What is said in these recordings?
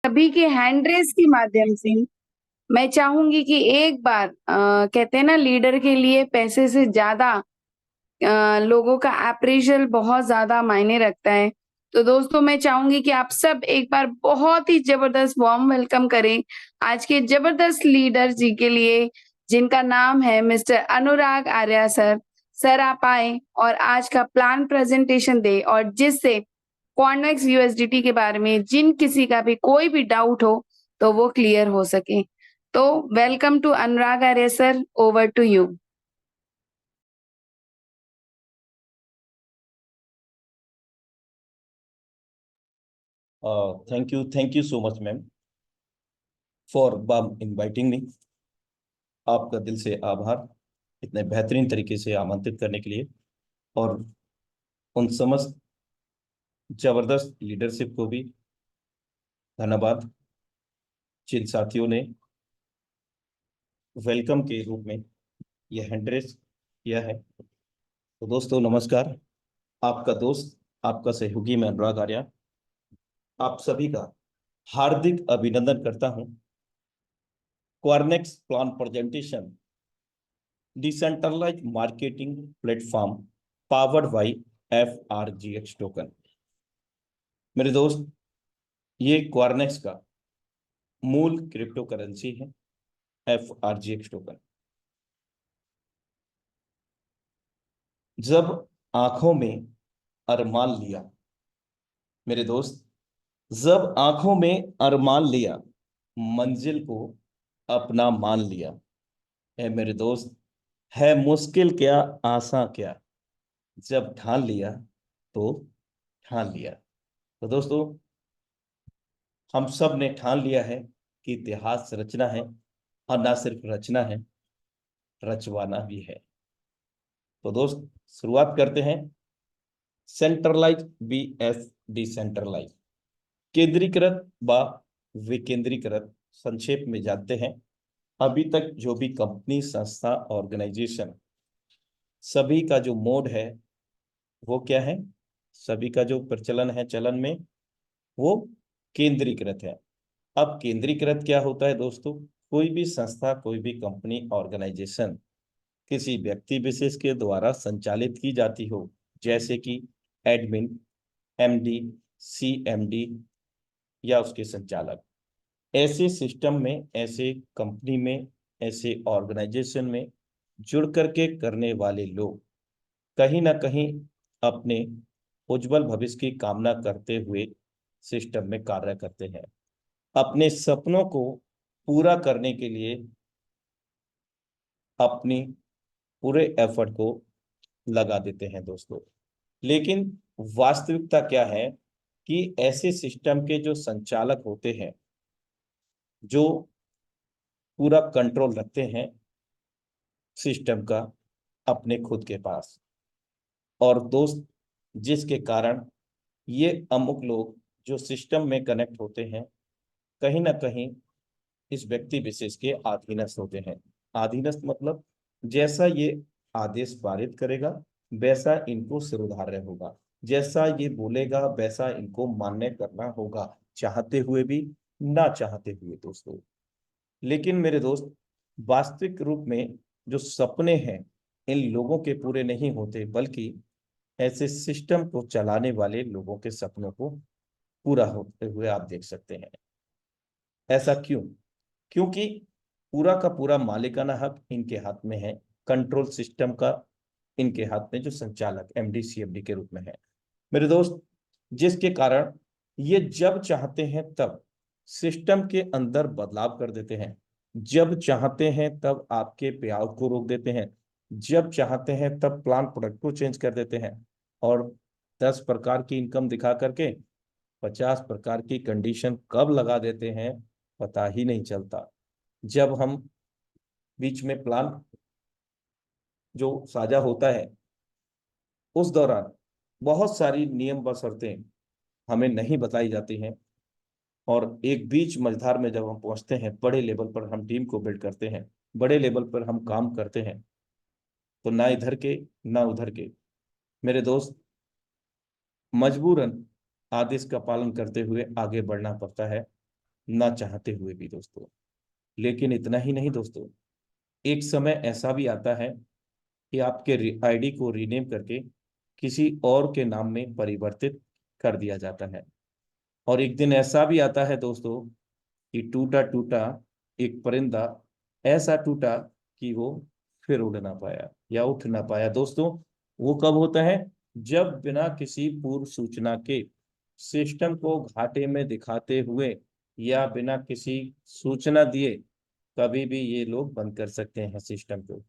सभी के hand raise के माध्यम से मैं चाहूंगी कि एक बार कहते हैं ना, लीडर के लिए पैसे से ज्यादा लोगों का अप्रेजल बहुत ज्यादा मायने रखता है। तो दोस्तों, मैं चाहूंगी कि आप सब एक बार बहुत ही जबरदस्त वार्म वेलकम करें आज के जबरदस्त लीडर जी के लिए, जिनका नाम है मिस्टर अनुराग आर्या सर। सर आप आए और आज का प्लान प्रेजेंटेशन दे, और जिससे कॉन्वेक्स यूएसडीटी के बारे में जिन किसी का भी कोई भी डाउट हो तो वो क्लियर हो सके। तो welcome to Anurag Arya sir, over to you. Thank you so much, ma'am, for inviting me. आपका दिल से आभार इतने बेहतरीन तरीके से आमंत्रित करने के लिए, और उन समस्त जबरदस्त लीडरशिप को भी धन्यवाद जिन साथियों ने वेलकम के रूप में यह हैंडरेस किया है। तो दोस्तों नमस्कार, आपका दोस्त, आपका सहयोगी मैं अनुराग आर्या आप सभी का हार्दिक अभिनंदन करता हूं। Qornex plan presentation decentralised marketing platform powered by FRGX token. मेरे दोस्त, ये क्वारनेक्स का मूल क्रिप्टो करेंसी है, FRGX टोकन। जब आंखों में अरमान लिया, मेरे दोस्त, जब आंखों में अरमान लिया, मंजिल को अपना मान लिया। है मेरे दोस्त, है मुश्किल क्या आसान क्या, जब ठान लिया तो ठान लिया। तो दोस्तों, हम सब ने ठान लिया है कि इतिहास रचना है, और ना सिर्फ रचना है, रचवाना भी है। तो दोस्त, शुरुआत करते हैं। सेंट्रलाइज BS डिसेंट्रलाइज, केंद्रीकृत व विकेंद्रीकृत, संक्षेप में जानते हैं। अभी तक जो भी कंपनी, संस्था, ऑर्गेनाइजेशन, सभी का जो मोड है वो क्या है, सभी का जो प्रचलन है चलन में, वो केंद्रीकृत है। अब केंद्रीकृत क्या होता है दोस्तों? कोई भी संस्था, कोई भी कंपनी, ऑर्गेनाइजेशन किसी व्यक्ति विशेष के द्वारा संचालित की जाती हो, जैसे कि एडमिन, MD, CMD या उसके संचालक। ऐसे सिस्टम में, ऐसे कंपनी में, ऐसे ऑर्गेनाइजेशन में जुड़ करके करने वाले लोग कहीं ना कहीं अपने उज्जवल भविष्य की कामना करते हुए सिस्टम में कार्य करते हैं। अपने सपनों को पूरा करने के लिए अपनी पूरे एफर्ट को लगा देते हैं दोस्तों। लेकिन वास्तविकता क्या है कि ऐसे सिस्टम के जो संचालक होते हैं, जो पूरा कंट्रोल रखते हैं सिस्टम का अपने खुद के पास, और दोस्त जिसके कारण ये अमुक लोग जो सिस्टम में कनेक्ट होते हैं, कहीं ना कहीं इस व्यक्ति विशेष के अधीनस्थ होते हैं। अधीनस्थ मतलब जैसा ये आदेश पारित करेगा वैसा इनको सिरधार्य होगा, जैसा ये बोलेगा वैसा इनको मान्य करना होगा, चाहते हुए भी ना चाहते हुए दोस्तों। लेकिन मेरे दोस्त, वास्तविक रूप में जो सपने हैं इन लोगों के पूरे नहीं होते, बल्कि ऐसे सिस्टम को चलाने वाले लोगों के सपनों को पूरा होते हुए आप देख सकते हैं। ऐसा क्यों? क्योंकि पूरा का पूरा मालिकाना हक इनके हाथ में है, कंट्रोल सिस्टम का इनके हाथ में जो संचालक MD CMD के रूप में है मेरे दोस्त। जिसके कारण ये जब चाहते हैं तब सिस्टम के अंदर बदलाव कर देते हैं, जब चाहते हैं तब आपके पे आउट को रोक देते हैं, जब चाहते हैं तब प्लान प्रोडक्ट को चेंज कर देते हैं, और 10 प्रकार की इनकम दिखा करके 50 प्रकार की कंडीशन कब लगा देते हैं पता ही नहीं चलता। जब हम बीच में प्लान जो साझा होता है उस दौरान बहुत सारी नियम व शर्तें हमें नहीं बताई जाती हैं, और एक बीच मझधार में जब हम पहुंचते हैं, बड़े लेवल पर हम टीम को बिल्ड करते हैं, बड़े लेवल पर हम काम करते हैं, तो ना इधर के ना उधर के मेरे दोस्त मजबूरन आदेश का पालन करते हुए आगे बढ़ना पड़ता है। ना चाहते हुए भी दोस्तों। लेकिन इतना ही नहीं दोस्तों, एक समय ऐसा भी आता है कि आपके आईडी को रीनेम करके किसी और के नाम में परिवर्तित कर दिया जाता है। और एक दिन ऐसा भी आता है दोस्तों कि टूटा टूटा एक परिंदा ऐसा टूटा कि वो फिर उड़ ना पाया या उठ ना पाया दोस्तों। वो कब होता है? जब बिना किसी पूर्व सूचना के सिस्टम को घाटे में दिखाते हुए या बिना किसी सूचना दिए कभी भी ये लोग बंद कर सकते हैं सिस्टम को,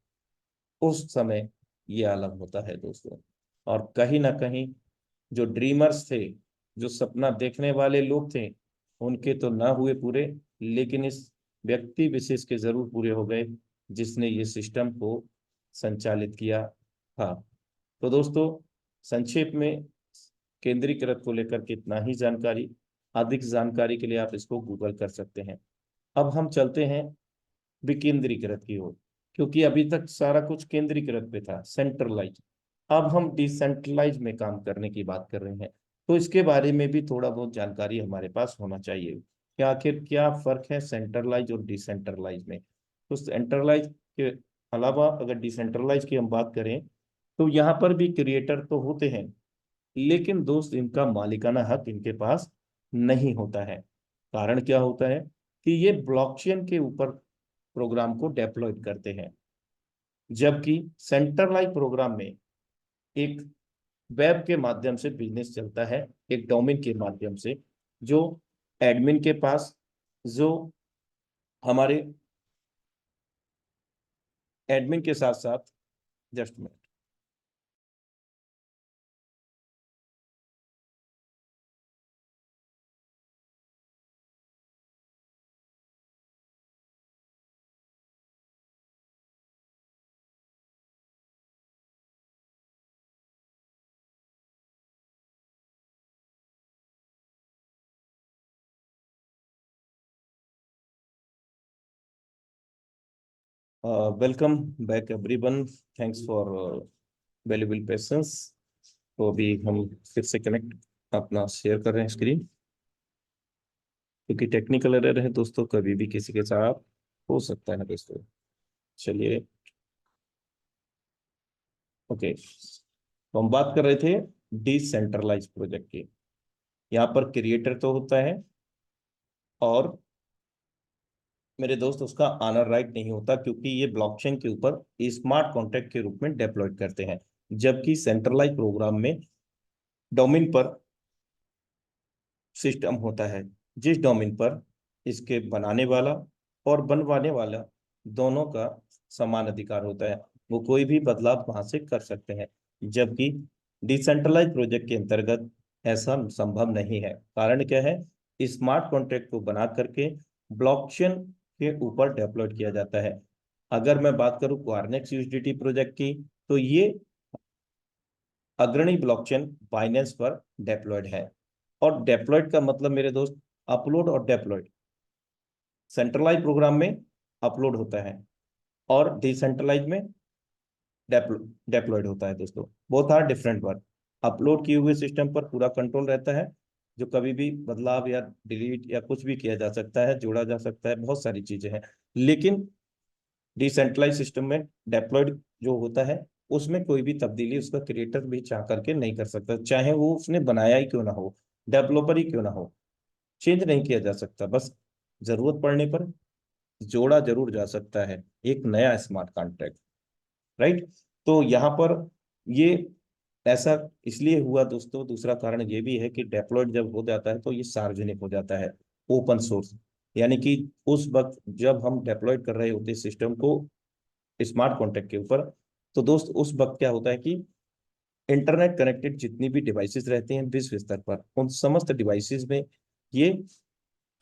उस समय ये अलग होता है दोस्तों। और कहीं ना कहीं जो ड्रीमर्स थे, जो सपना देखने वाले लोग थे, उनके तो ना हुए पूरे, लेकिन इस व्यक्ति विशेष के जरूर पूरे हो गए जिसने ये सिस्टम को संचालित किया था। तो दोस्तों, संक्षेप में केंद्रीकृत को लेकर के इतना ही जानकारी। अधिक जानकारी के लिए आप इसको गूगल कर सकते हैं। अब हम चलते हैं विकेंद्रीकृत की ओर, क्योंकि अभी तक सारा कुछ केंद्रीकृत पे था, सेंट्रलाइज। अब हम डिसेंट्रलाइज में काम करने की बात कर रहे हैं, तो इसके बारे में भी थोड़ा बहुत जानकारी हमारे पास होना चाहिए कि आखिर क्या फर्क है सेंट्रलाइज और डिसेंट्रलाइज में। तो सेंट्रलाइज के अलावा अगर डिसेंट्रलाइज की हम बात करें तो यहाँ पर भी क्रिएटर तो होते हैं, लेकिन दोस्त इनका मालिकाना हक इनके पास नहीं होता है। कारण क्या होता है कि ये ब्लॉकचेन के ऊपर प्रोग्राम को डेप्लॉय करते हैं, जबकि सेंट्रलाइज प्रोग्राम में एक वेब के माध्यम से बिजनेस चलता है, एक डोमेन के माध्यम से, जो एडमिन के पास, जो हमारे एडमिन के साथ साथ, just minute, welcome back everyone, thanks for valuable patience. तो अभी हम फिर से कनेक्ट अपना शेयर कर रहे हैं स्क्रीन, क्योंकि टेक्निकल एरर है दोस्तों, कभी भी किसी के साथ हो सकता है दोस्तों। चलिए, ओके, तो हम बात कर रहे थे डिसेंट्रलाइज प्रोजेक्ट की। यहाँ पर क्रिएटर तो होता है, और मेरे दोस्त उसका ऑनर राइट नहीं होता, क्योंकि ये ब्लॉकचेन के ऊपर स्मार्ट कॉन्ट्रैक्ट के रूप में डेप्लॉय करते हैं। जबकि सेंट्रलाइज प्रोग्राम में डोमेन पर सिस्टम होता है, जिस डोमेन पर इसके बनाने वाला और बनवाने वाला दोनों का समान अधिकार होता है, वो कोई भी बदलाव वहां से कर सकते हैं। जबकि डिसेंट्रलाइज प्रोजेक्ट के अंतर्गत ऐसा संभव नहीं है। कारण क्या है? स्मार्ट कॉन्ट्रैक्ट को बना करके ब्लॉकचेन के ऊपर डेप्लॉय किया जाता है। अगर मैं बात करूं क्वारनेक्स यूएसडीटी प्रोजेक्ट की, तो ये अग्रणी ब्लॉकचेन बाइनेंस पर डेप्लॉयड है। और डेप्लॉयड का मतलब मेरे दोस्त अपलोड और डेप्लॉयड। सेंट्रलाइज प्रोग्राम में अपलोड होता है और डिसेंट्रलाइज में डेप्लॉयड होता है दोस्तों। Both are different work. Upload किए हुए सिस्टम पर पूरा कंट्रोल रहता है, जो कभी भी बदलाव या डिलीट या कुछ भी किया जा सकता है, जोड़ा जा सकता है, बहुत सारी चीजें हैं। लेकिन डिसेंट्रलाइज सिस्टम में डेप्लॉयड जो होता है, उसमें कोई भी तब्दीली उसका क्रिएटर भी चाह करके नहीं कर सकता, चाहे वो उसने बनाया ही क्यों ना हो, डेवलपर ही क्यों ना हो, चेंज नहीं किया जा सकता। बस जरूरत पड़ने पर जोड़ा जरूर जा सकता है एक नया स्मार्ट कॉन्ट्रैक्ट, राइट। तो यहाँ पर ये ऐसा इसलिए हुआ दोस्तों। दूसरा कारण ये भी है कि डेप्लॉयड जब हो जाता है तो ये सार्वजनिक हो जाता है, ओपन सोर्स। यानी कि उस वक्त जब हम डेप्लॉयड कर रहे होते सिस्टम को स्मार्ट कॉन्ट्रैक्ट के ऊपर, तो दोस्त उस वक्त क्या होता है कि इंटरनेट कनेक्टेड जितनी भी डिवाइसेस रहती हैं विश्व स्तर पर, उन समस्त डिवाइसेस में ये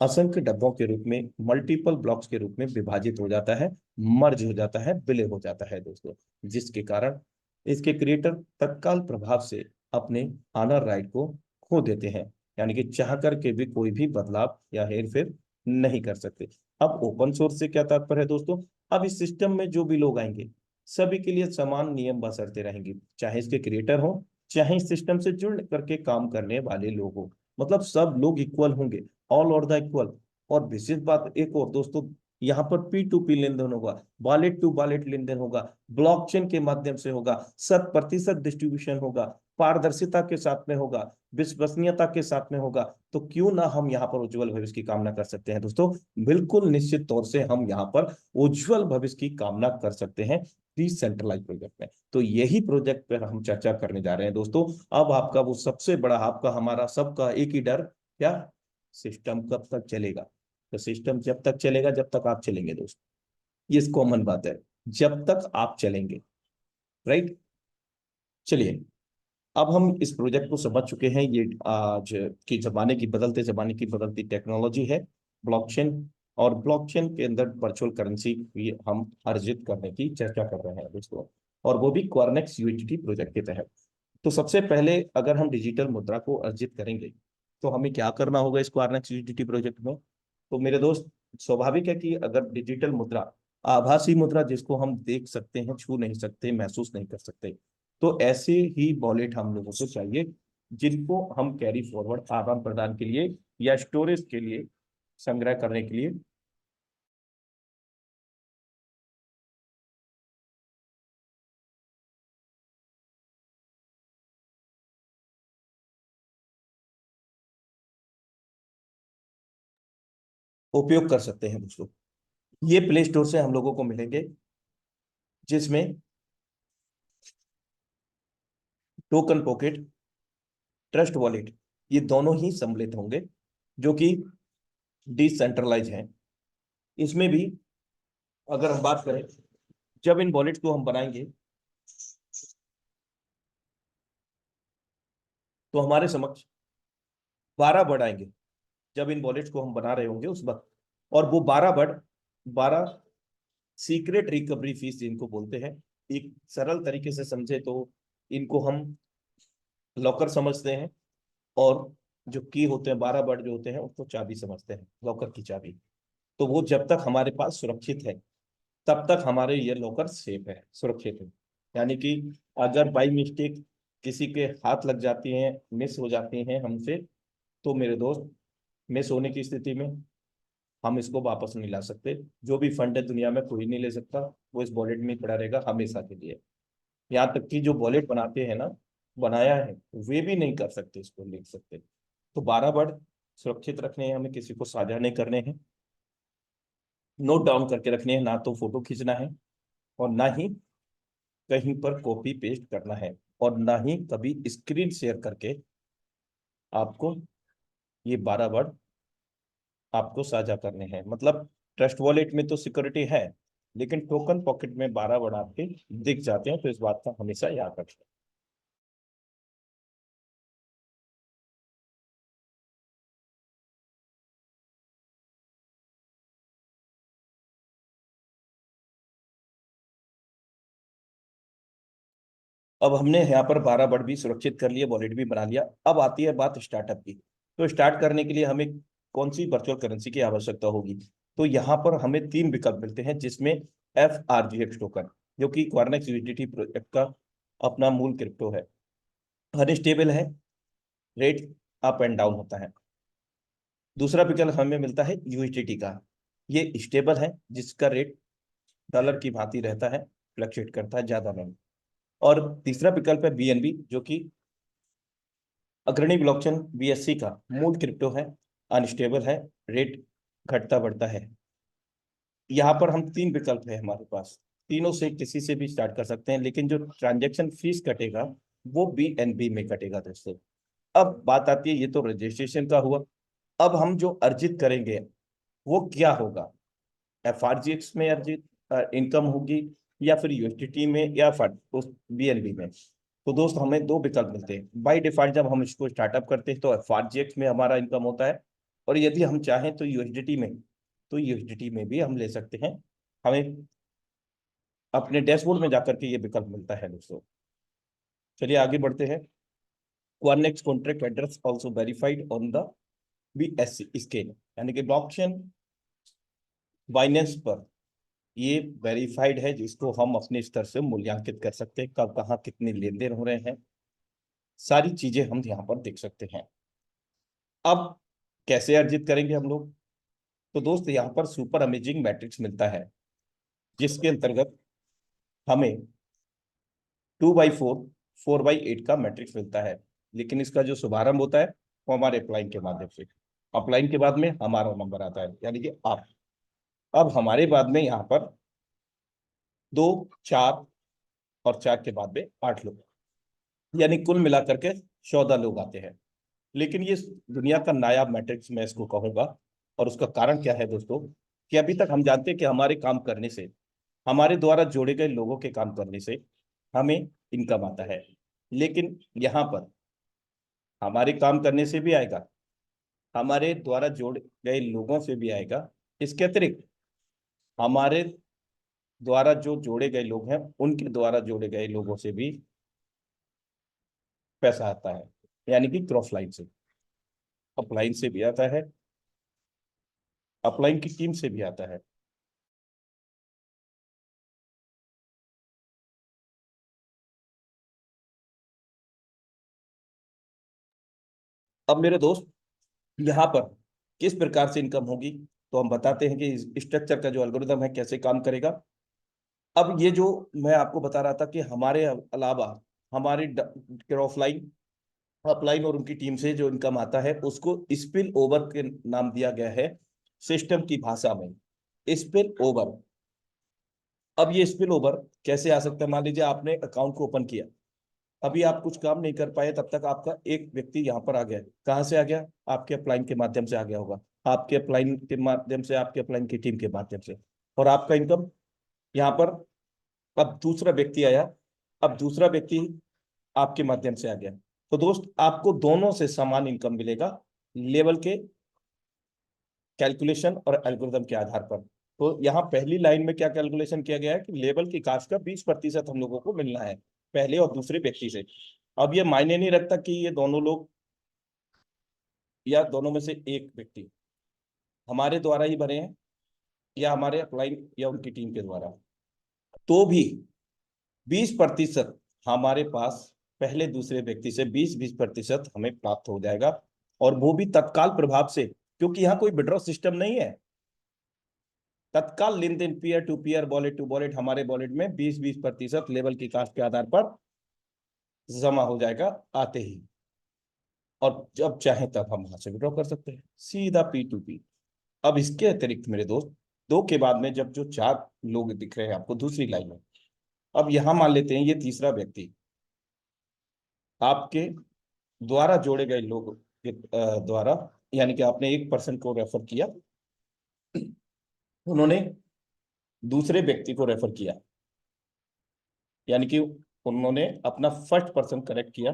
असंख्य डब्बों के रूप में, मल्टीपल ब्लॉक्स के रूप में विभाजित हो जाता है, मर्ज हो जाता है, विलय हो जाता है दोस्तों। जिसके कारण इसके क्रिएटर तत्काल प्रभाव से अपने ऑनर राइट को खो देते हैं, यानी कि चाह करके भी कोई भी बदलाव या हेरफेर नहीं कर सकते। अब ओपन सोर्स से क्या तात्पर्य है दोस्तों? अब इस सिस्टम में जो भी लोग आएंगे सभी के लिए समान नियम बसरते रहेंगे, चाहे इसके क्रिएटर हो, चाहे इस सिस्टम से जुड़ करके काम करने वाले लोग हो। मतलब सब लोग इक्वल होंगे, ऑल और द इक्वल। और विशेष बात एक और दोस्तों, यहाँ पर P2P लेन देन होगा, वॉलेट टू वॉलेट लेन देन होगा, ब्लॉकचेन के माध्यम से होगा, 100% डिस्ट्रीब्यूशन होगा, पारदर्शिता के साथ में होगा, विश्वसनीयता के साथ में होगा। तो क्यों ना हम यहाँ पर उज्जवल भविष्य की कामना कर सकते हैं दोस्तों। बिल्कुल निश्चित तौर से हम यहाँ पर उज्जवल भविष्य की कामना कर सकते हैं डिसेंट्रलाइज प्रोजेक्ट में। तो यही प्रोजेक्ट पर हम चर्चा करने जा रहे हैं दोस्तों। अब आपका वो सबसे बड़ा, आपका हमारा सबका एक ही डर, क्या, सिस्टम कब तक चलेगा। तो सिस्टम जब तक चलेगा जब तक आप चलेंगे दोस्त, ये कॉमन बात है, जब तक आप चलेंगे, राइट। चलिए, अब हम इस प्रोजेक्ट को समझ चुके हैं। ये आज की जमाने की, बदलते जमाने की बदलती टेक्नोलॉजी है ब्लॉकचेन, और ब्लॉकचेन के अंदर वर्चुअल करेंसी भी हम अर्जित करने की चर्चा कर रहे हैं दोस्तों, और वो भी क्वारनेक्स यूएसडीटी प्रोजेक्ट के तहत। तो सबसे पहले अगर हम डिजिटल मुद्रा को अर्जित करेंगे तो हमें क्या करना होगा इस क्वारनेक्स यूएसडीटी प्रोजेक्ट में। तो मेरे दोस्त, स्वाभाविक है कि अगर डिजिटल मुद्रा, आभासी मुद्रा जिसको हम देख सकते हैं, छू नहीं सकते, महसूस नहीं कर सकते, तो ऐसे ही वॉलेट हम लोगों को चाहिए जिनको हम कैरी फॉरवर्ड, आदान प्रदान के लिए या स्टोरेज के लिए, संग्रह करने के लिए उपयोग कर सकते हैं दोस्तों। ये प्ले स्टोर से हम लोगों को मिलेंगे, जिसमें टोकन पॉकेट, ट्रस्ट वॉलेट, ये दोनों ही सम्मिलित होंगे, जो कि डिसेंट्रलाइज हैं। इसमें भी अगर हम बात करें, जब इन वॉलेट को हम बनाएंगे तो हमारे समक्ष 12 वर्ड आएंगे, जब इन वॉलेट्स को हम बना रहे होंगे उस वक्त। और वो 12 वर्ड, 12 सीक्रेट रिकवरी फीस जिनको बोलते हैं, एक सरल तरीके से समझे तो इनको हम लॉकर समझते हैं, और जो की होते हैं, 12 वर्ड जो होते हैं उसको चाबी समझते हैं, लॉकर की चाबी। तो वो जब तक हमारे पास सुरक्षित है तब तक हमारे ये लॉकर सेफ है, सुरक्षित है। यानी कि अगर बाई मिस्टेक किसी के हाथ लग जाती हैं, मिस हो जाती हैं हमसे, तो मेरे दोस्त, मिस होने की स्थिति में हम इसको वापस नहीं ला सकते। जो भी फंड है दुनिया में कोई नहीं ले सकता, वो इस वॉलेट में पड़ा रहेगा हमेशा के लिए। यहाँ तक कि जो वॉलेट बनाते हैं ना, बनाया है, वे भी नहीं कर सकते, इसको लिख सकते। तो 12 वर्ड सुरक्षित रखने हैं हमें, किसी को साझा नहीं करने हैं, नोट डाउन करके रखने हैं, ना तो फोटो खींचना है, और ना ही कहीं पर कॉपी पेस्ट करना है, और ना ही कभी स्क्रीन शेयर करके आपको ये 12 वर्ड आपको साझा करने हैं। मतलब ट्रस्ट वॉलेट में तो सिक्योरिटी है, लेकिन टोकन पॉकेट में 12 वर्ड आपके दिख जाते हैं, तो इस बात का हमेशा याद रखें। अब हमने यहाँ पर 12 वर्ड भी सुरक्षित कर लिए, वॉलेट भी बना लिया। अब आती है बात स्टार्टअप की। तो स्टार्ट करने के लिए हमें कौन सी वर्चुअल करेंसी की आवश्यकता होगी। तो यहाँ पर हमें 3 विकल्प मिलते हैं, जिसमें FRGX टोकन, जो कि क्वारनेक्स यूएसडीटी प्रोजेक्ट का अपना मूल क्रिप्टो है, अनस्टेबल है, रेट अप एंड डाउन होता है। दूसरा विकल्प हमें मिलता है यूएसडीटी का, ये स्टेबल है, जिसका रेट डॉलर की भांति रहता है, फ्लक्चुएट करता है, ज्यादा नहीं। और तीसरा विकल्प है BNB, जो कि अग्रणी ब्लॉकचेन BSC का मूल क्रिप्टो है, अनस्टेबल है, रेट घटता बढ़ता है। यहाँ पर हम 3 विकल्प है हमारे पास, तीनों से किसी से भी स्टार्ट कर सकते हैं, लेकिन जो ट्रांजैक्शन फीस कटेगा वो BNB में कटेगा दोस्तों। अब बात आती है, ये तो रजिस्ट्रेशन का हुआ, अब हम जो अर्जित करेंगे वो क्या होगा। FRGX में अर्जित इनकम होगी, या फिर USDT में, या फिर उस BNB में। तो दोस्त, हमें 2 विकल्प मिलते हैं बाई डिफॉल्ट। जब हम इसको स्टार्टअप करते हैं तो FRGX में हमारा इनकम होता है, और यदि हम चाहें तो USDT में, तो USDT में भी हम ले सकते हैं। हमें अपने डैशबोर्ड में जाकर के ये विकल्प मिलता है दोस्तों। चलिए आगे बढ़ते हैं। Qornex contract address also verified on the BSC scan, यानी कि ब्लॉकचेन बाइनेंस पर ये वेरीफाइड है, जिसको हम अपने स्तर से मूल्यांकित कर सकते हैं, कब कहाँ कितने लेन देन हो रहे हैं, सारी चीजें हम यहाँ पर देख सकते हैं। अब कैसे अर्जित करेंगे हम लोग। तो दोस्त यहाँ पर सुपर अमेजिंग मैट्रिक्स मिलता है, जिसके अंतर्गत हमें 2/4 4/8 का मैट्रिक्स मिलता है। लेकिन इसका जो शुभारंभ होता है वो हमारे अपलाइन के माध्यम से, अपलाइन के बाद में हमारा नंबर आता है, यानी कि आप। अब हमारे बाद में यहाँ पर 2, 4 और 4 के बाद में 8 लोग, यानी कुल मिलाकर के 14 लोग आते हैं। लेकिन ये दुनिया का नायाब मैट्रिक्स मैं इसको कहूंगा। और उसका कारण क्या है दोस्तों, कि अभी तक हम जानते हैं कि हमारे काम करने से, हमारे द्वारा जोड़े गए लोगों के काम करने से हमें इनकम आता है। लेकिन यहाँ पर हमारे काम करने से भी आएगा, हमारे द्वारा जोड़े गए लोगों से भी आएगा, इसके अतिरिक्त हमारे द्वारा जो जोड़े गए लोग हैं उनके द्वारा जोड़े गए लोगों से भी पैसा आता है, यानी कि क्रॉस लाइन से, अपलाइन से भी आता है, अपलाइन की टीम से भी आता है। अब मेरे दोस्त, यहाँ पर किस प्रकार से इनकम होगी, तो हम बताते हैं कि स्ट्रक्चर का जो एल्गोरिदम है कैसे काम करेगा। अब ये जो मैं आपको बता रहा था कि हमारे अलावा हमारी ऑफलाइन, अपलाइन और उनकी टीम से जो इनकम आता है उसको स्पिल ओवर के नाम दिया गया है सिस्टम की भाषा में, स्पिल ओवर। अब ये स्पिल ओवर कैसे आ सकता है, मान लीजिए आपने अकाउंट को ओपन किया, अभी आप कुछ काम नहीं कर पाए, तब तक आपका एक व्यक्ति यहाँ पर आ गया। कहाँ से आ गया, आपके अपलाइन के माध्यम से आ गया होगा, आपके अपलाइन के माध्यम से, आपके अपलाइन की टीम के माध्यम से, और आपका इनकम यहाँ पर। अब दूसरा व्यक्ति आया, अब दूसरा व्यक्ति आपके माध्यम से आ गया। तो दोस्त आपको दोनों से समान इनकम मिलेगा, लेवल के कैलकुलेशन और एल्गोरिदम के आधार पर। तो यहाँ पहली लाइन में क्या कैलकुलेशन किया गया है कि लेवल की कास्ट का 20% हम लोगों को मिलना है, पहले और दूसरे व्यक्ति से। अब ये मायने नहीं रखता कि ये दोनों लोग या दोनों में से एक व्यक्ति हमारे द्वारा ही भरे हैं या हमारे अपलाइन या उनकी टीम के द्वारा, तो भी 20% हमारे पास पहले दूसरे व्यक्ति से 20-20% हमें प्राप्त हो जाएगा, और वो भी तत्काल प्रभाव से, क्योंकि यहाँ कोई विड्रॉ सिस्टम नहीं है। तत्काल लेन देन, peer to peer, wallet to wallet, हमारे वॉलेट में 20-20% लेवल की कास्ट के आधार पर जमा हो जाएगा आते ही, और जब चाहे तब हम वहां से विड्रॉ कर सकते हैं, सीधा P2P। अब इसके अतिरिक्त मेरे दोस्त, 2 के बाद में जब जो 4 लोग दिख रहे हैं आपको दूसरी लाइन में, अब यहां मान लेते हैं ये तीसरा व्यक्ति आपके द्वारा जोड़े गए लोग के द्वारा, यानी कि आपने एक पर्सन को रेफर किया, उन्होंने दूसरे व्यक्ति को रेफर किया, यानी कि उन्होंने अपना फर्स्ट पर्सन करेक्ट किया,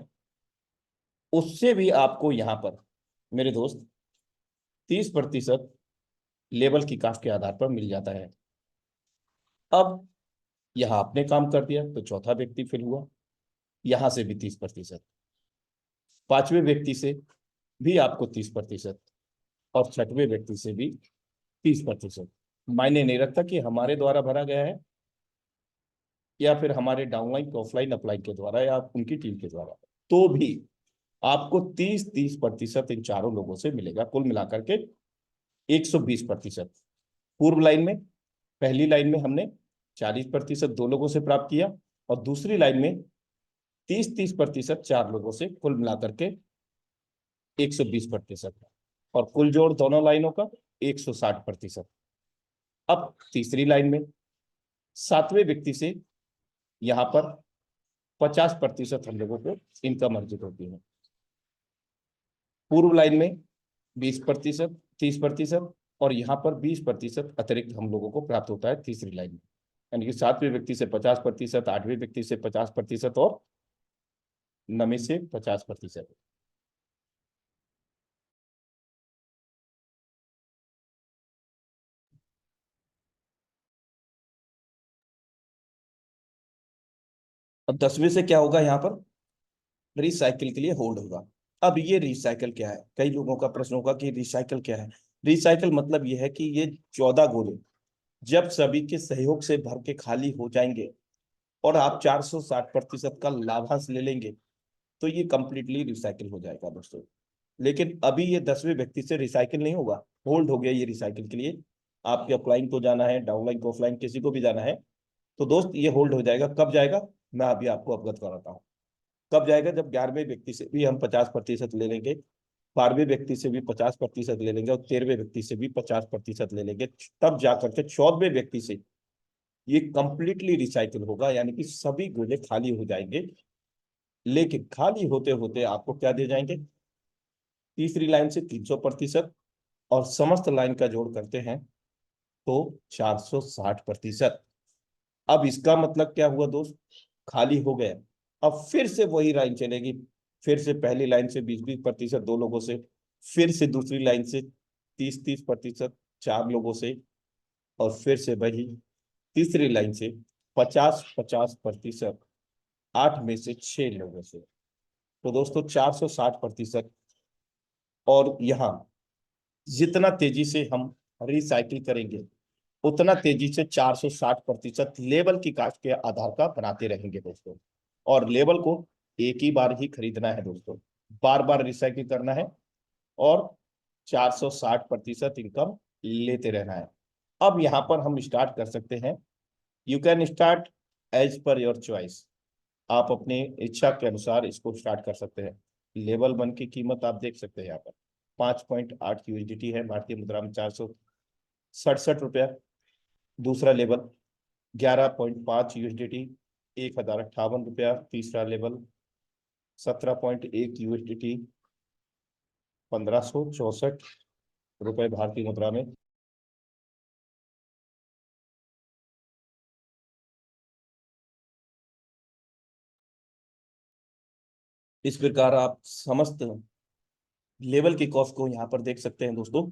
उससे भी आपको यहां पर मेरे दोस्त 30% लेवल की कास्ट के आधार पर मिल जाता है। अब यहां आपने काम कर दिया तो चौथा व्यक्ति फिल हुआ, यहां से भी 30%, पांचवें व्यक्ति से भी आपको 30%, और छठवें व्यक्ति से भी 30%। मायने नहीं रखता कि हमारे द्वारा भरा गया है या फिर हमारे डाउनलाइन, ऑफलाइन, अपलाइन के द्वारा या उनकी टीम के द्वारा, तो भी आपको 30-30% इन चारों लोगों से मिलेगा, कुल मिलाकर के 120%। पूर्व लाइन में, पहली लाइन में हमने 40% 2 लोगों से प्राप्त किया, और दूसरी लाइन में 30-30% 4 लोगों से, कुल मिलाकर के 120%, और कुल जोड़ दोनों लाइनों का 160%। अब तीसरी लाइन में 7वें व्यक्ति से यहां पर 50% हम लोगों को इनकम अर्जित होती है। पूर्व लाइन में 20%, 30%, और यहाँ पर 20% अतिरिक्त हम लोगों को प्राप्त होता है तीसरी लाइन में, यानी कि 7वें व्यक्ति से 50%, 8वें व्यक्ति से 50%, और 9वें से 50%। अब 10वें से क्या होगा, यहाँ पर रिसाइकिल के लिए होल्ड होगा। अब ये रिसाइकिल क्या है, कई लोगों का प्रश्न होगा कि रिसाइकिल क्या है। रिसाइकिल मतलब ये है कि ये 14 गोले जब सभी के सहयोग से भर के खाली हो जाएंगे और आप 460% का लाभांश ले लेंगे, तो ये कंप्लीटली रिसाइकिल हो जाएगा दोस्तों। लेकिन अभी ये 10वें व्यक्ति से रिसाइकिल नहीं होगा, होल्ड हो गया ये रिसाइकिल के लिए। आपके अपलाइन को जाना है, डाउनलाइन को, ऑफलाइन, किसी को भी जाना है तो दोस्त ये होल्ड हो जाएगा। कब जाएगा, मैं अभी आपको अवगत कराता हूँ। कब जाएगा, जब 11वें व्यक्ति से भी हम 50% ले लेंगे, 12वें व्यक्ति से भी 50% ले लेंगे और 13वें व्यक्ति से भी 50% ले लेंगे, तब जाकर के 14वें व्यक्ति से ये कंप्लीटली रिसाइकिल होगा, यानी कि सभी गोले खाली हो जाएंगे। लेकिन खाली होते होते आपको क्या दे जाएंगे, तीसरी लाइन से 300% और समस्त लाइन का जोड़ करते हैं तो 460%। अब इसका मतलब क्या हुआ दोस्त, खाली हो गया। अब फिर से वही लाइन चलेगी, फिर से पहली लाइन से 20-20% दो लोगों से, फिर से दूसरी लाइन से 30-30% चार लोगों से, और फिर से वही तीसरी लाइन से 50-50% 8 में से 6 लोगों से। तो दोस्तों 460%। और यहाँ जितना तेजी से हम रिसाइकिल करेंगे उतना तेजी से 460% लेवल की कास्ट के आधार का बनाते रहेंगे दोस्तों। और लेवल को एक ही बार ही खरीदना है दोस्तों, बार बार रिसाइकिल करना है और 460% इनकम लेते रहना है। अब यहाँ पर हम स्टार्ट कर सकते हैं। You can start as per your choice. आप अपनी इच्छा के अनुसार इसको स्टार्ट कर सकते हैं। लेवल 1 की कीमत आप देख सकते हैं यहाँ पर 5.8 यूएसडीटी है, भारतीय मुद्रा में 467 रुपया। दूसरा लेवल 11.5 यूएसडीटी, 1058 रुपया। तीसरा लेवल 17.1 यूएसडीटी, 1564 रुपये भारतीय मुद्रा में। इस प्रकार आप समस्त लेवल की कॉस्ट को यहाँ पर देख सकते हैं दोस्तों।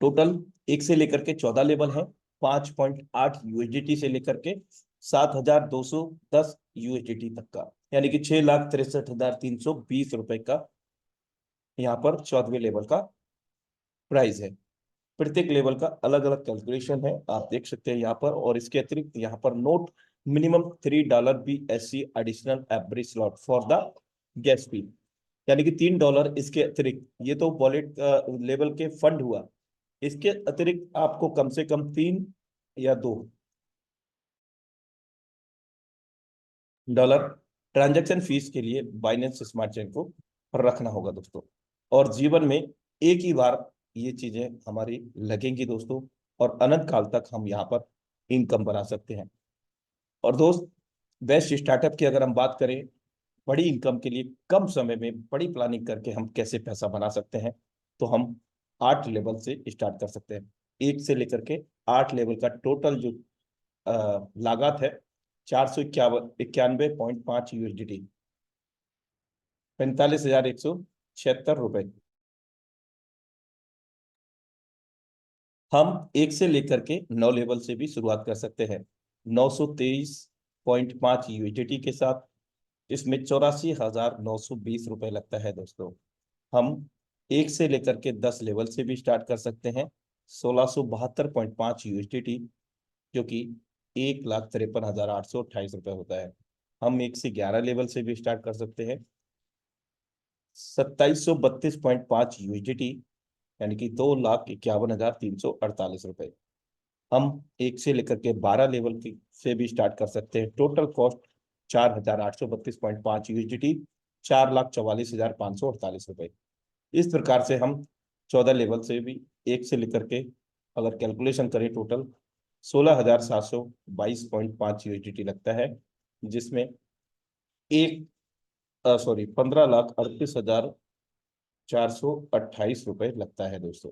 टोटल 1 से लेकर के 14 लेवल है, 5.8 यूएसडीटी से लेकर के 7,210 यूएसडीटी तक का, यानी कि 6,63,320 रुपए का यहाँ पर 14वें लेवल का प्राइस है। प्रत्येक लेवल का अलग अलग कैलकुलेशन है, आप देख सकते हैं यहाँ पर। और इसके अतिरिक्त यहाँ पर note minimum $3 BSC additional every slot for the gas fee, यानी कि $3 इसके अतिरिक्त। ये तो वॉलेट लेवल के फंड हुआ, इसके अतिरिक्त आपको कम से कम 3 या 2 डॉलर ट्रांजैक्शन फीस के लिए बाइनेंस स्मार्ट चेन को रखना होगा दोस्तों। और जीवन में एक ही बार ये चीजें हमारी लगेंगी दोस्तों, और अनंत काल तक हम यहाँ पर इनकम बना सकते हैं। और दोस्त बेस्ट स्टार्टअप की अगर हम बात करें, बड़ी इनकम के लिए कम समय में बड़ी प्लानिंग करके हम कैसे पैसा बना सकते हैं, तो हम 8 लेवल से स्टार्ट कर सकते हैं। 1 से लेकर के 8 लेवल का टोटल जो लागत है 491.5 यूएसडीटी, 45,176 रुपए। हम 1 से लेकर के 9 लेवल से भी शुरुआत कर सकते हैं, 923.5 यूएसडीटी के साथ। इसमें 84,920 रुपए लगता है दोस्तों। हम 1 से लेकर के 10 लेवल से भी स्टार्ट कर सकते हैं, 1672.5 यूएसडीटी, जो कि 1,53,828 रुपये होता है। हम 1 से 11 लेवल से भी स्टार्ट कर सकते हैं, 2732.5 यूएसडीटी, यानी कि 2,51,348 रुपये। हम 1 से लेकर के 12 लेवल की से भी स्टार्ट कर सकते हैं। टोटल कॉस्ट 4,832.5 यूएसडीटी, 4,44,548 रुपये। इस प्रकार से हम 14 लेवल से भी 1 से लेकर के अगर कैलकुलेशन करें, टोटल 16,722.5 यूएसडीटी लगता है, जिसमें 15,38,428 लगता है दोस्तों।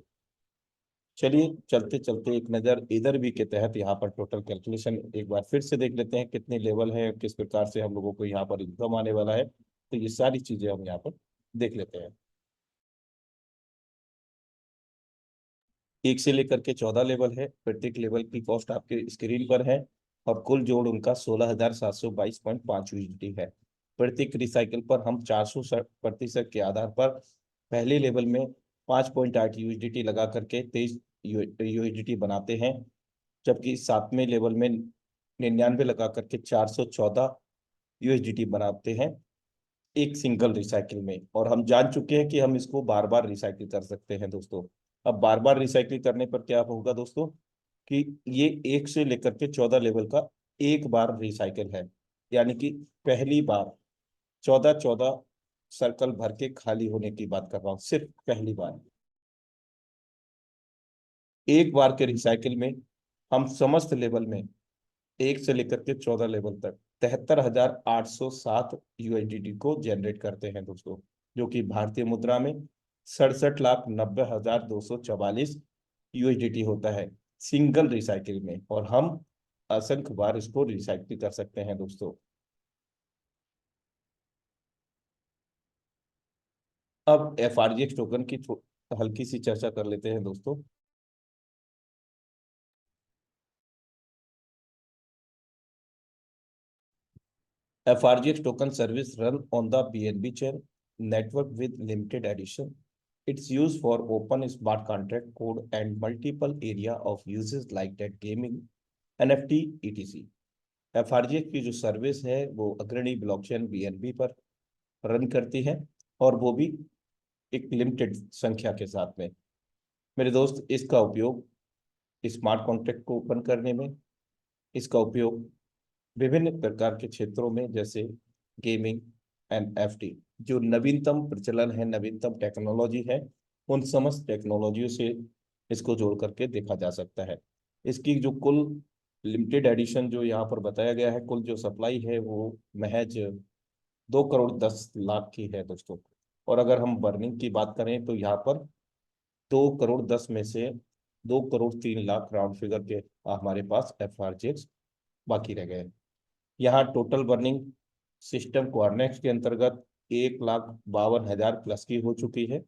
चलिए चलते चलते एक नज़र इधर भी के तहत यहाँ पर टोटल कैलकुलेशन एक बार फिर से देख लेते हैं, कितने लेवल है, किस प्रकार से हम लोगों को यहाँ पर इनकम आने वाला है। तो ये सारी चीजें हम यहाँ पर देख लेते हैं। 1 से लेकर के 14 लेवल है, प्रत्येक लेवल की कॉस्ट आपके स्क्रीन पर है, और कुल जोड़ उनका 16,722.5 यूएसडी है। प्रत्येक रिसाइकिल पर हम 460% के आधार पर पहले लेवल में 5.8 यूएसडीटी लगा करके 23 यूएसडीटी बनाते हैं, जबकि 7वें लेवल में 99 लगा करके 414 यूएसडीटी बनाते हैं। एक सिंगल रिसाइकिल में। और हम जान चुके हैं कि हम इसको बार बार रिसाइकिल कर सकते हैं दोस्तों। अब बार बार रिसाइकिल करने पर क्या होगा दोस्तों, कि ये 1 से लेकर के 14 लेवल का एक बार रिसाइकिल है। यानी कि पहली बार 14 सर्कल भर के खाली होने की बात कर रहा हूँ, सिर्फ पहली बार। एक बार के रिसाइकिल में हम समस्त लेवल में 1 से लेकर के 14 लेवल तक 73,807 USDT को जनरेट करते हैं दोस्तों, जो कि भारतीय मुद्रा में 67,90,244 USDT होता है सिंगल रिसाइकिल में। और हम असंख्य बार इसको रिसाइकिल कर सकते हैं दोस्तों। अब FRGX टोकन की हल्की सी चर्चा कर लेते हैं दोस्तों। FRGX token service run on the BNB chain network with limited edition. It's used for open smart contract code and multiple area of uses like that gaming, NFT, etc. FRGX की जो service है वो अग्रणी blockchain BNB पर run करती है, और वो भी एक लिमिटेड संख्या के साथ में। मेरे दोस्त, इसका उपयोग स्मार्ट कॉन्ट्रैक्ट को ओपन करने में, इसका उपयोग विभिन्न प्रकार के क्षेत्रों में जैसे गेमिंग, NFT, जो नवीनतम प्रचलन है, नवीनतम टेक्नोलॉजी है, उन समस्त टेक्नोलॉजियों से इसको जोड़ करके देखा जा सकता है। इसकी जो कुल लिमिटेड एडिशन जो यहाँ पर बताया गया है, कुल जो सप्लाई है वो महज 2 करोड़ 10 लाख की है दोस्तों। और अगर हम बर्निंग की बात करें तो यहाँ पर 2 करोड़ 10 में से 2 करोड़ 3 लाख राउंड फिगर के हमारे पास FRGX बाकी रह गए। यहाँ टोटल बर्निंग सिस्टम कोऑर्डिनेट्स के अंतर्गत 1,52,000 प्लस की हो चुकी है।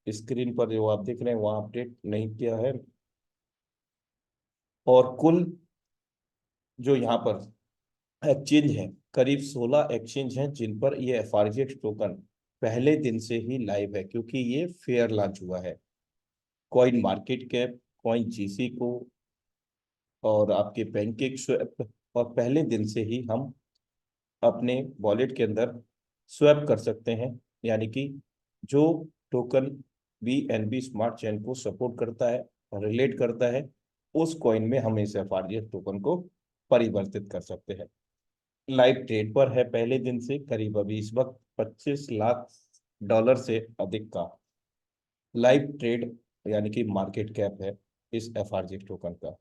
स्क्रीन पर जो आप देख रहे हैं वहाँ अपडेट नहीं किया है। और कुल जो यहाँ पर एक्सचेंज है, करीब 16 एक्सचेंज हैं जिन पर ये FRGX टोकन पहले दिन से ही लाइव है, क्योंकि ये फेयर लॉन्च हुआ है। Coin market cap, coin GC को, और आपके पैनकेक स्वैप, और पहले दिन से ही हम अपने वॉलेट के अंदर स्वैप कर सकते हैं। यानी कि जो टोकन BNB स्मार्ट चेन को सपोर्ट करता है और रिलेट करता है, उस कॉइन में हम इस FRGX टोकन को परिवर्तित कर सकते हैं। लाइव ट्रेड पर है पहले दिन से, करीब अभी इस वक्त $25 लाख से अधिक का लाइव ट्रेड यानी कि मार्केट कैप है इस FRGX टोकन का।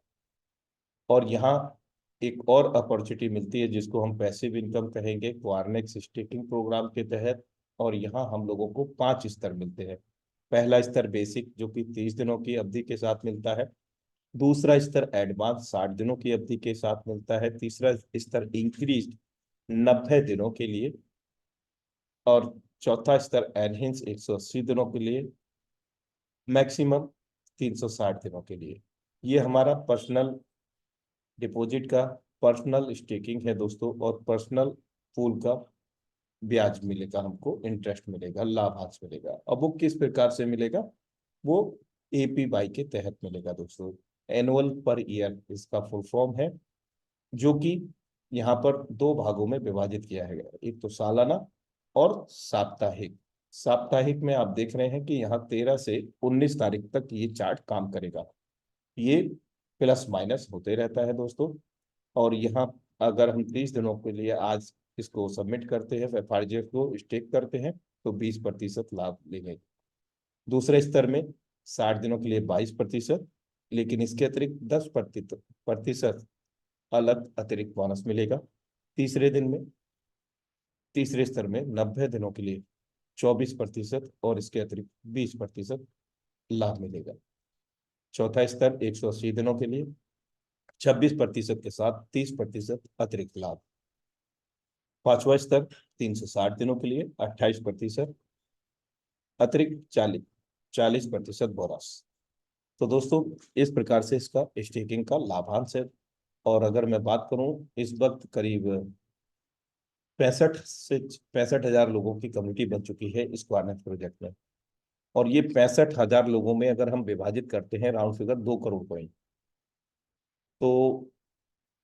और यहाँ एक और अपॉर्चुनिटी मिलती है जिसको हम पैसिव इनकम कहेंगे, क्वारनेक्स स्टेकिंग प्रोग्राम के तहत। और यहाँ हम लोगों को 5 स्तर मिलते हैं। पहला स्तर बेसिक, जो कि 30 दिनों की अवधि के साथ मिलता है। दूसरा स्तर एडवांस 60 दिनों की अवधि के साथ मिलता है। तीसरा स्तर इंक्रीज 90 दिनों के लिए। और चौथा स्तर एनहेंस 180 दिनों के लिए, मैक्सिमम 360 दिनों के लिए। ये हमारा पर्सनल डिपॉजिट का पर्सनल स्टेकिंग है दोस्तों, और पर्सनल पूल का ब्याज मिलेगा, हमको इंटरेस्ट मिलेगा, लाभांश मिलेगा। अब वो किस प्रकार से मिलेगा, वो APY के तहत मिलेगा दोस्तों। एनुअल पर ईयर इसका फुल फॉर्म है, जो कि यहाँ पर 2 भागों में विभाजित किया है। एक तो सालाना और साप्ताहिक। साप्ताहिक में आप देख रहे हैं कि यहाँ 13 से 19 तारीख तक ये चार्ट काम करेगा। ये प्लस माइनस होते रहता है दोस्तों। और यहाँ अगर हम 30 दिनों के लिए आज इसको सबमिट करते हैं, FRGX को स्टेक करते हैं, तो 20% लाभ लेंगे। दूसरे स्तर में 60 दिनों के लिए 22%, लेकिन इसके अतिरिक्त 10% अलग अतिरिक्त बोनस मिलेगा। तीसरे दिन में, तीसरे स्तर में 90 दिनों के लिए 24% और इसके अतिरिक्त 20% लाभ मिलेगा। चौथा स्तर 180 दिनों के लिए 26% के साथ 30% अतिरिक्त लाभ। पांचवा स्तर 360 दिनों के लिए 28% अतिरिक्त 40% बोनस। तो दोस्तों, इस प्रकार से इसका स्टेकिंग का लाभांश है। और अगर मैं बात करूं, इस वक्त करीब 65 हजार लोगों की कम्युनिटी बन चुकी है इस क्वारनेट प्रोजेक्ट में। और ये 65 हजार लोगों में अगर हम विभाजित करते हैं राउंड फिगर 2 करोड़ कॉइन, तो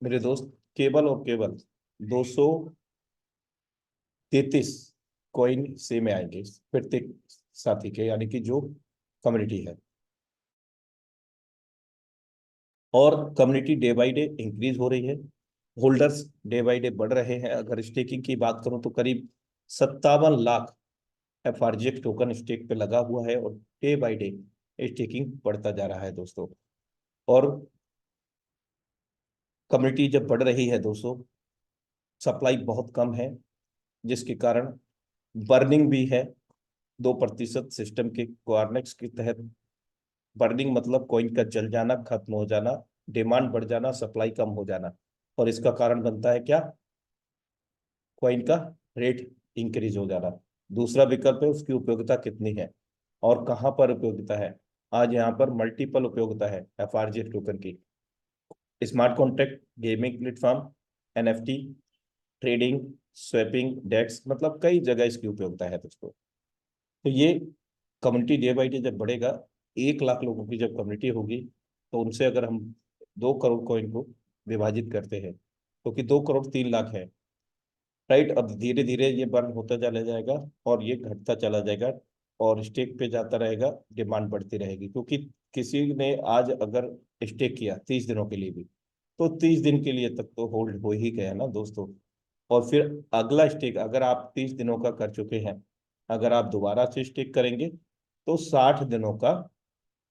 मेरे दोस्त केवल और केवल 233 कॉइन सेम आएंगे प्रत्येक साथी के, यानी कि जो कम्युनिटी है। और community day by day increase हो रही है, होल्डर्स डे बाय डे बढ़ रहे हैं। अगर स्टेकिंग की बात करूं तो करीब 57 लाख FRGX टोकन स्टेक पे लगा हुआ है, और डे बाय डे स्टेकिंग बढ़ता जा रहा है दोस्तों। और कम्युनिटी जब बढ़ रही है दोस्तों, सप्लाई बहुत कम है, जिसके कारण बर्निंग भी है। 2% सिस्टम के गवर्नेंस के तहत बर्निंग मतलब कॉइन का जल जाना, खत्म हो जाना, डिमांड बढ़ जाना, सप्लाई कम हो जाना। और इसका कारण बनता है क्या? कॉइन का रेट इंक्रीज हो जाना। दूसरा विकल्प है उसकी उपयोगिता कितनी है और कहाँ पर उपयोगिता है। आज यहाँ पर मल्टीपल उपयोगिता है FRGX टोकन की। Smart contract, gaming platform, NFT, trading, swapping, DEX, मतलब कई जगह इसकी उपयोगिता है दोस्तों। तो ये कम्युनिटी डे बाई डे जब बढ़ेगा, 1 लाख लोगों की जब कम्युनिटी होगी, तो उनसे अगर हम 2 करोड़ कॉइन को विभाजित करते हैं, क्योंकि 2 करोड़ 3 लाख है, राइट। अब धीरे धीरे ये बर्न होता चला जाएगा और ये घटता चला जाएगा और स्टेक पे जाता रहेगा, डिमांड बढ़ती रहेगी। क्योंकि किसी ने आज अगर स्टेक किया 30 दिनों के लिए भी, तो 30 दिन के लिए तक तो होल्ड हो ही गया ना दोस्तों। और फिर अगला स्टेक अगर आप 30 दिनों का कर चुके हैं, अगर आप दोबारा से स्टेक करेंगे तो 60 दिनों का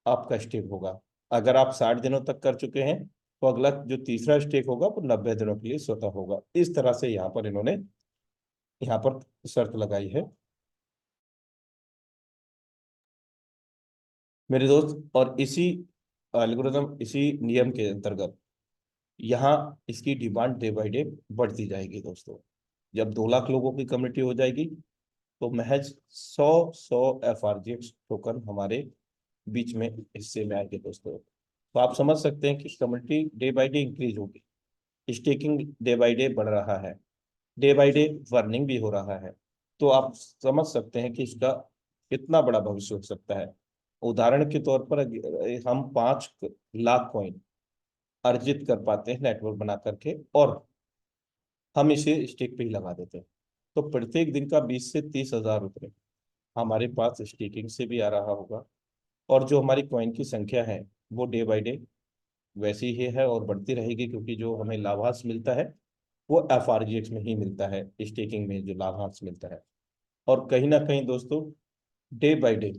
आपका स्टेक होगा। अगर आप 60 दिनों तक कर चुके हैं तो अगला जो तीसरा स्टेक होगा वो 90 दिनों के लिए स्वतः होगा। इस तरह से यहाँ पर इन्होंने यहाँ पर शर्त लगाई है मेरे दोस्त। और इसी एल्गोरिथम, इसी नियम के अंतर्गत यहाँ इसकी डिमांड डे बाई डे बढ़ती जाएगी दोस्तों। जब 2 लाख लोगों की कम्युनिटी हो जाएगी तो महज 100 FRGX टोकन हमारे बीच में हिस्से में आएंगे दोस्तों। तो आप समझ सकते हैं कि community day by day increase होगी, स्टेकिंग डे बाई डे बढ़ रहा है, डे बाई डे वर्निंग भी हो रहा है। तो आप समझ सकते हैं कि इसका कितना बड़ा भविष्य हो सकता है। उदाहरण के तौर पर हम 5 लाख कॉइन अर्जित कर पाते हैं नेटवर्क बना करके, और हम इसे स्टेक पे ही लगा देते हैं, तो प्रत्येक दिन का 20 से 30 हजार रुपये हमारे पास स्टेकिंग से भी आ रहा होगा। और जो हमारी कॉइन की संख्या है वो डे बाई डे वैसी ही है और बढ़ती रहेगी, क्योंकि जो हमें लाभांश मिलता है वो FRGX में ही मिलता है, स्टेकिंग में जो लाभांश मिलता है। और कहीं ना कहीं दोस्तों डे बाय डे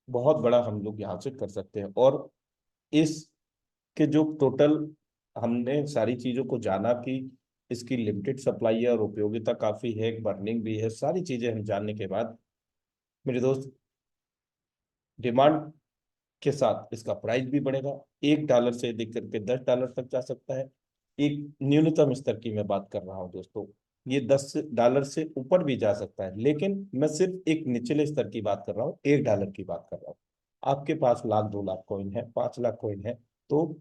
बहुत बड़ा हम लोग यहाँ से कर सकते हैं। और इस के जो टोटल हमने सारी चीजों को जाना कि इसकी लिमिटेड सप्लाई है और उपयोगिता काफी है, बर्निंग भी है, सारी चीजें हम जानने के बाद मेरे दोस्त, डिमांड के साथ इसका प्राइस भी बढ़ेगा। $1 से लेकर के $10 तक जा सकता है। एक न्यूनतम स्तर की मैं बात कर रहा हूं दोस्तों, ये $10 से ऊपर भी जा सकता है, लेकिन मैं सिर्फ एक निचले स्तर की बात कर रहा हूँ, $1 की बात कर रहा हूँ। आपके पास 1 लाख 2 लाख कॉइन है, 5 लाख कॉइन है, तो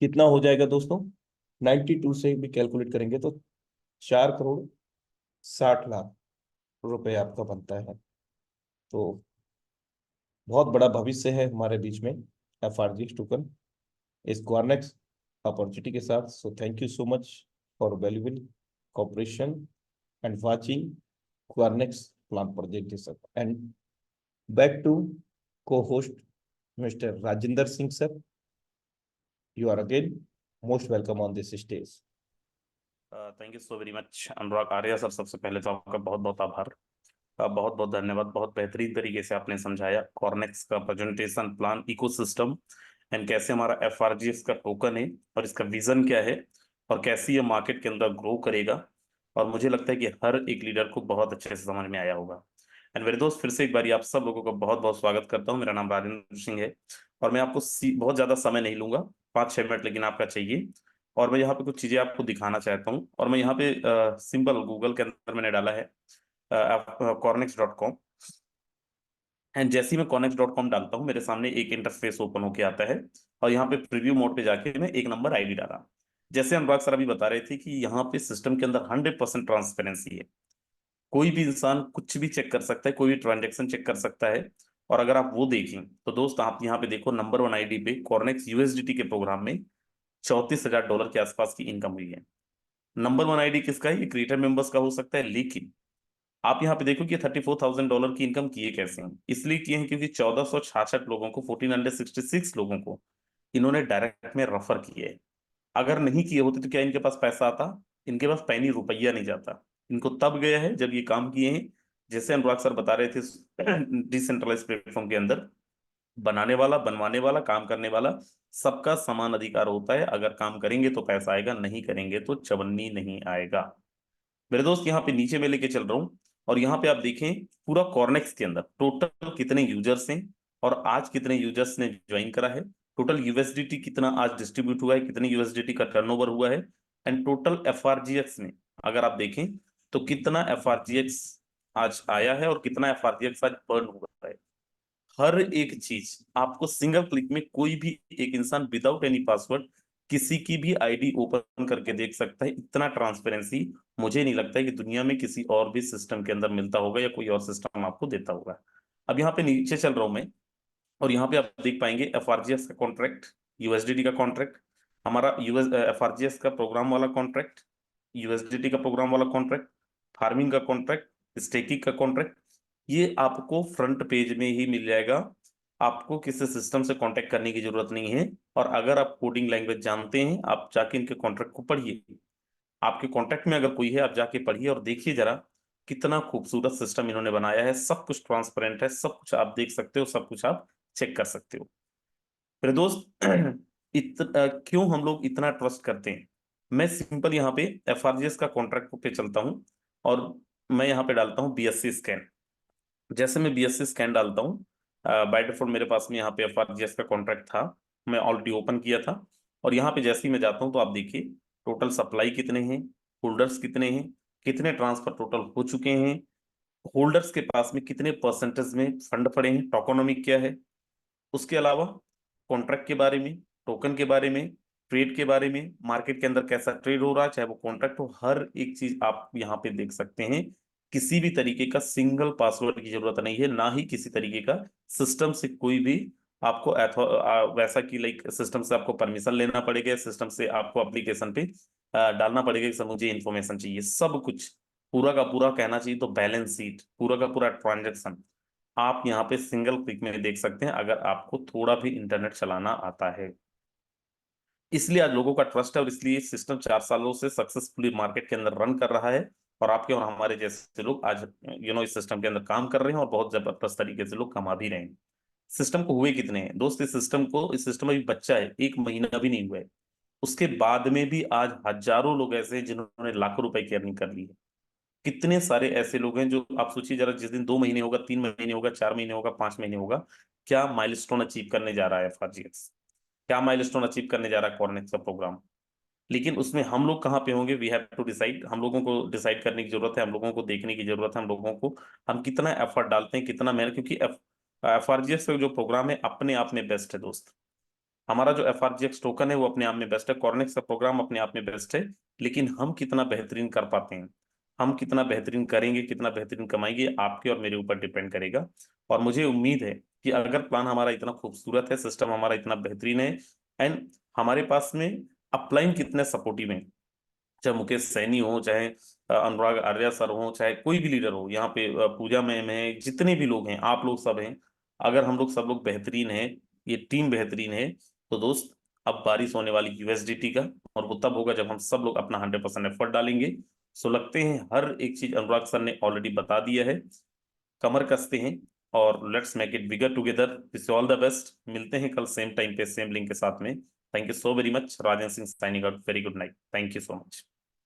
कितना हो जाएगा दोस्तों? 92 से भी कैलकुलेट करेंगे तो 4 करोड़ 60 लाख रुपए आपका बनता है। तो बहुत बड़ा भविष्य है हमारे बीच में FRGX टोकन इस क्वारनेक्स अपॉर्चुनिटी के साथ। So thank you so much for valuable cooperation and watching Quarnex Plan presentation. And back to co-host Mr. Rajinder Singh sir, you are again most welcome on this stage. Thank you so very much Anurag Arya sir. सबसे पहले तो आपका बहुत बहुत आभार, बहुत बहुत धन्यवाद। बहुत बेहतरीन तरीके से आपने समझाया कॉर्नेक्स का प्रेजेंटेशन प्लान, इकोसिस्टम, एंड कैसे हमारा FRGX का टोकन है और इसका विजन क्या है और कैसे ये मार्केट के अंदर ग्रो करेगा। और मुझे लगता है कि हर एक लीडर को बहुत अच्छे से समझ में आया होगा। एंड मेरे दोस्त, फिर से एक बार आप सब लोगों का बहुत बहुत स्वागत करता हूँ। मेरा नाम राजेंद्र सिंह है और मैं आपको बहुत ज्यादा समय नहीं लूंगा, 5-6 मिनट लेकिन आपका चाहिए। और मैं यहाँ पे कुछ चीजें आपको दिखाना चाहता हूँ। और मैं यहाँ पे सिंपल गूगल के अंदर मैंने डाला है cornex.com, एंड जैसे ही मैं cornex.com डालता हूँ मेरे सामने एक इंटरफेस ओपन होके आता है। और यहाँ पे प्रीव्यू मोड पे जाके मैं एक नंबर आईडी डाला। जैसे अनुराग सर अभी बता रहे थे कि यहाँ पे सिस्टम के अंदर 100% ट्रांसपेरेंसी है। कोई भी इंसान कुछ भी चेक कर सकता है, कोई भी ट्रांजेक्शन चेक कर सकता है। और अगर आप वो देखें तो दोस्त, आप यहाँ पे देखो नंबर 1 आईडी पे कॉर्नेक्स USDT के प्रोग्राम में $34,000 के आसपास की इनकम हुई है। नंबर 1 आईडी किसका है? ये क्रिएटर मेंबर्स का हो सकता है, लेकिन आप यहाँ पे देखो कि $34,000 की इनकम किए कैसे हैं। इसलिए किए हैं क्योंकि 1466 लोगों को, 1466 लोगों को इन्होंने डायरेक्ट में रेफर किए है। अगर नहीं किए होते तो क्या इनके पास पैसा आता? इनके पास पैनी रुपया नहीं जाता। इनको तब गया है जब ये काम किए हैं। जैसे अनुराग सर बता रहे थे, डिसेंट्रलाइज प्लेटफॉर्म के अंदर बनाने वाला, बनवाने वाला, काम करने वाला, सबका समान अधिकार होता है। अगर काम करेंगे तो पैसा आएगा, नहीं करेंगे तो चवन्नी नहीं आएगा। मेरे दोस्त यहाँ पे नीचे में लेके चल रहा हूँ, और यहाँ पे आप देखें पूरा कॉर्नेक्स के अंदर टोटल कितने यूजर्स हैं और आज कितने यूजर्स ने ज्वाइन करा है, टोटल यूएसडीटी कितना आज डिस्ट्रीब्यूट हुआ है, कितने यूएसडीटी का टर्नओवर हुआ है, एंड टोटल एफआरजीएक्स में अगर आप देखें तो कितना एफआरजीएक्स आज आया है और कितना एफआरजीएक्स आज बर्न हुआ है। हर एक चीज आपको सिंगल क्लिक में, कोई भी एक इंसान विदाउट एनी पासवर्ड किसी की भी आईडी ओपन करके देख सकता है। इतना ट्रांसपेरेंसी मुझे नहीं लगता है कि दुनिया में किसी और भी सिस्टम के अंदर मिलता होगा या कोई और सिस्टम आपको देता होगा। अब यहाँ पे नीचे चल रहा हूं मैं, और यहाँ पे आप देख पाएंगे एफआरजीएस का कॉन्ट्रैक्ट, यूएसडीटी का कॉन्ट्रैक्ट, हमारा यूएस एफआरजीएस का प्रोग्राम वाला कॉन्ट्रैक्ट, यूएसडीटी का प्रोग्राम वाला कॉन्ट्रैक्ट, फार्मिंग का कॉन्ट्रैक्ट, स्टेकिंग का कॉन्ट्रैक्ट, ये आपको फ्रंट पेज में ही मिल जाएगा। आपको किसी सिस्टम से कांटेक्ट करने की जरूरत नहीं है। और अगर आप कोडिंग लैंग्वेज जानते हैं, आप जाके इनके कॉन्ट्रैक्ट को पढ़िए। आपके कॉन्टैक्ट में अगर कोई है, आप जाके पढ़िए और देखिए जरा कितना खूबसूरत सिस्टम इन्होंने बनाया है। सब कुछ ट्रांसपेरेंट है, सब कुछ आप देख सकते हो, सब कुछ आप चेक कर सकते हो। मेरे दोस्त क्यों हम लोग इतना ट्रस्ट करते हैं? मैं सिंपल यहाँ पे एफआरजीएस का कॉन्ट्रैक्ट पे चलता हूँ और मैं यहाँ पे डालता हूँ बीएससी स्कैन। जैसे मैं बीएससी स्कैन डालता हूँ, बाय डिफॉल्ट मेरे पास में यहाँ पे एफआरजीएस का कॉन्ट्रैक्ट था, मैं ऑलरेडी ओपन किया था। और यहाँ पे जैसे ही मैं जाता हूँ तो आप देखिए टोटल सप्लाई कितने हैं, होल्डर्स कितने हैं, कितने ट्रांसफर टोटल हो चुके हैं, होल्डर्स के पास में कितने परसेंटेज में फंड पड़े हैं, टोकोनॉमिक क्या है, उसके अलावा कॉन्ट्रैक्ट के बारे में, टोकन के बारे में, ट्रेड के बारे में, मार्केट के अंदर कैसा ट्रेड हो रहा है, चाहे वो कॉन्ट्रैक्ट हो, हर एक चीज आप यहाँ पे देख सकते हैं। किसी भी तरीके का सिंगल पासवर्ड की जरूरत नहीं है, ना ही किसी तरीके का सिस्टम से कोई भी आपको वैसा कि लाइक सिस्टम से आपको परमिशन लेना पड़ेगा, सिस्टम से आपको एप्लीकेशन पे डालना पड़ेगा कि सर मुझे इन्फॉर्मेशन चाहिए। सब कुछ पूरा का पूरा कहना चाहिए तो बैलेंस शीट, पूरा का पूरा ट्रांजेक्शन आप यहाँ पे सिंगल क्लिक में देख सकते हैं, अगर आपको थोड़ा भी इंटरनेट चलाना आता है। इसलिए आज लोगों का ट्रस्ट है और इसलिए सिस्टम 4 सालों से सक्सेसफुली मार्केट के अंदर रन कर रहा है। और आपके और हमारे जैसे लोग आज इस सिस्टम के अंदर काम कर रहे हैं और बहुत जबरदस्त तरीके से लोग कमा भी रहे हैं। सिस्टम को हुए कितने हैं दोस्त? इस सिस्टम अभी बच्चा है, 1 महीना भी नहीं हुआ है, उसके बाद में भी आज हजारों लोग ऐसे हैं जिन्होंने लाखों रुपए की अर्निंग कर ली है। कितने सारे ऐसे लोग हैं जो आप सोचिए जरा, जिस दिन 2 महीने होगा, 3 महीने होगा, 4 महीने होगा, 5 महीने होगा, क्या माइलस्टोन अचीव करने जा रहा है एफआरजीएक्स, क्या माइलस्टोन अचीव करने जा रहा है कॉर्नेक्स का प्रोग्राम। लेकिन उसमें हम लोग कहाँ पे होंगे? We have to decide. हम लोगों को डिसाइड करने की जरूरत है, हम लोगों को देखने की जरूरत है, हम लोगों को हम कितना एफर्ट डालते हैं, कितना मेहनत। क्योंकि एफआरजीएक्स का जो प्रोग्राम है अपने आप में बेस्ट है दोस्त। हमारा जो एफआरजीएक्स टोकन है वो अपने आप में बेस्ट है, कॉर्नेक्स का प्रोग्राम अपने आप में बेस्ट है। लेकिन हम कितना बेहतरीन कर पाते हैं, हम कितना बेहतरीन करेंगे, कितना बेहतरीन कमाएंगे, आपके और मेरे ऊपर डिपेंड करेगा। और मुझे उम्मीद है कि अगर प्लान हमारा इतना खूबसूरत है, सिस्टम हमारा इतना बेहतरीन है, एंड हमारे पास में अपलाइन कितने सपोर्टिव है, चाहे मुकेश सैनी हो, चाहे अनुराग आर्या सर हो, चाहे कोई भी लीडर हो, यहाँ पे पूजा मैम है, जितने भी लोग हैं, आप लोग सब हैं, अगर हम लोग सब लोग बेहतरीन हैं, ये टीम बेहतरीन है, तो दोस्त अब बारिश होने वाली यूएसडीटी का, और वो तब होगा जब हम सब लोग अपना 100% एफर्ट डालेंगे। सो लगते हैं हर एक चीज अनुराग सर ने ऑलरेडी बता दिया है, कमर कसते हैं और let's make it bigger together. Wish all the best. मिलते हैं कल सेम टाइम पे सेम लिंक के साथ में। Thank you so very much. Rajan Singh signing out. Very good night. Thank you so much.